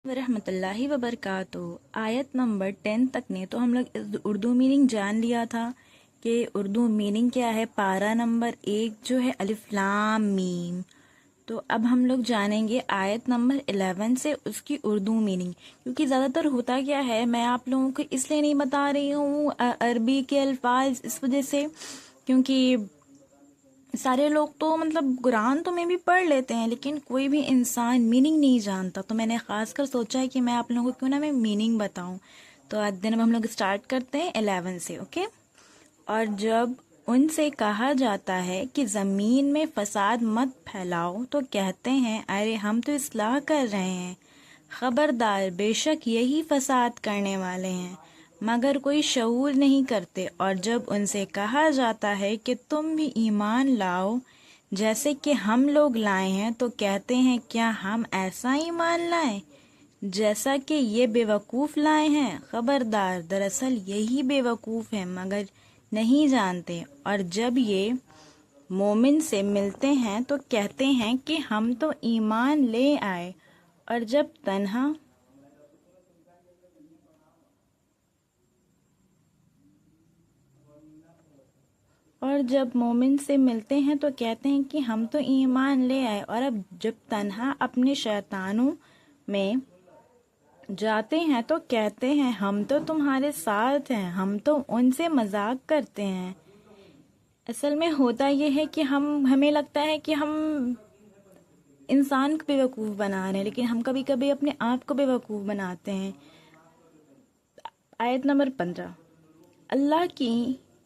ورحمۃ اللہ وبرکاتہ۔ آیت نمبر 10 تک نے تو ہم لوگ اردو میننگ جان لیا تھا کہ اردو میننگ کیا ہے۔ پارہ نمبر 1 جو ہے الف لام میم۔ تو اب ہم لوگ جانیں گے آیت نمبر 11 سے اس کی اردو میننگ، کیونکہ زیادہ تر ہوتا کیا ہے، میں آپ لوگوں کو اس لیے نہیں بتا رہی ہوں عربی کے الفاظ اس وجہ سے کیونکہ سارے لوگ تو مطلب قرآن تو میں بھی پڑھ لیتے ہیں لیکن کوئی بھی انسان میننگ نہیں جانتا، تو میں نے خاص کر سوچا ہے کہ میں آپ لوگوں کو کیوں نہ میں میننگ بتاؤں۔ تو آج دن اب ہم لوگ اسٹارٹ کرتے ہیں 11 سے، اوکے۔ اور جب ان سے کہا جاتا ہے کہ زمین میں فساد مت پھیلاؤ تو کہتے ہیں ارے ہم تو اصلاح کر رہے ہیں، خبردار بے شک یہی فساد کرنے والے ہیں مگر کوئی شعور نہیں کرتے۔ اور جب ان سے کہا جاتا ہے کہ تم بھی ایمان لاؤ جیسے کہ ہم لوگ لائے ہیں تو کہتے ہیں کیا ہم ایسا ایمان لائیں جیسا کہ یہ بے وقوف لائے ہیں، خبردار دراصل یہی بے وقوف ہیں مگر نہیں جانتے۔ اور جب یہ مومن سے ملتے ہیں تو کہتے ہیں کہ ہم تو ایمان لے آئے، اور جب مومن سے ملتے ہیں تو کہتے ہیں کہ ہم تو ایمان لے آئے، اور اب جب تنہا اپنے شیطانوں میں جاتے ہیں تو کہتے ہیں ہم تو تمہارے ساتھ ہیں، ہم تو ان سے مذاق کرتے ہیں۔ اصل میں ہوتا یہ ہے کہ ہمیں لگتا ہے کہ ہم انسان کو بے وقوف بنا رہے ہیں لیکن ہم کبھی کبھی اپنے آپ کو بے وقوف بناتے ہیں۔ آیت نمبر 15۔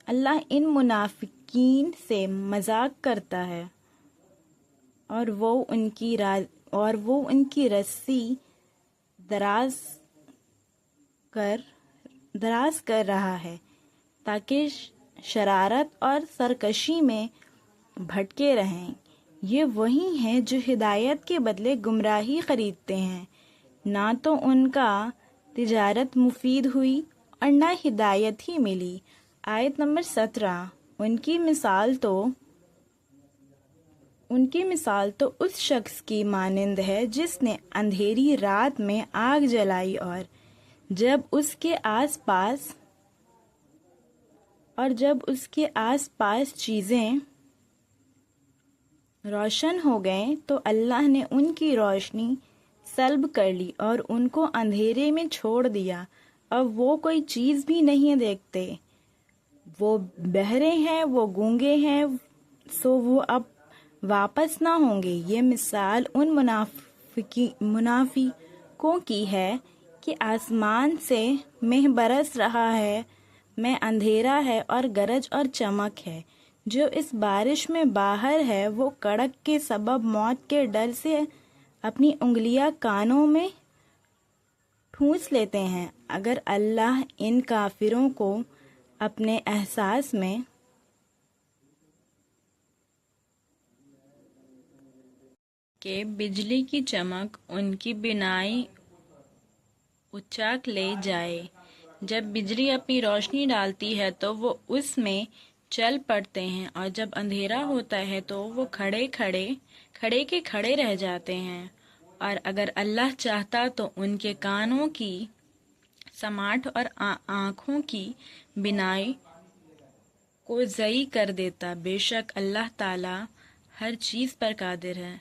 اللہ ان منافقین سے مذاق کرتا ہے اور وہ ان کی رسی دراز کر رہا ہے تاکہ شرارت اور سرکشی میں بھٹکے رہیں۔ یہ وہی ہیں جو ہدایت کے بدلے گمراہی خریدتے ہیں، نہ تو ان کا تجارت مفید ہوئی اور نہ ہدایت ہی ملی۔ آیت نمبر 17۔ ان کی مثال تو اس شخص کی مانند ہے جس نے اندھیری رات میں آگ جلائی اور جب اس کے آس پاس چیزیں روشن ہو گئیں تو اللہ نے ان کی روشنی سلب کر لی اور ان کو اندھیرے میں چھوڑ دیا، اب وہ کوئی چیز بھی نہیں دیکھتے۔ وہ بہرے ہیں، وہ گونگے ہیں، سو وہ اب واپس نہ ہوں گے۔ یہ مثال ان منافقوں کی ہے کہ آسمان سے مہ برس رہا ہے، میں اندھیرا ہے اور گرج اور چمک ہے۔ جو اس بارش میں باہر ہے وہ کڑک کے سبب موت کے ڈر سے اپنی انگلیاں کانوں میں ٹھونس لیتے ہیں۔ اگر اللہ ان کافروں کو اپنے احساس میں کہ بجلی کی چمک ان کی بینائی اچاک لے جائے، جب بجلی اپنی روشنی ڈالتی ہے تو وہ اس میں چل پڑتے ہیں اور جب اندھیرا ہوتا ہے تو وہ کھڑے کے کھڑے رہ جاتے ہیں۔ اور اگر اللہ چاہتا تو ان کے کانوں کی سماعت اور آنکھوں کی بینائی کو ضعیف کر دیتا، بے شک اللہ تعالی ہر چیز پر قادر ہے۔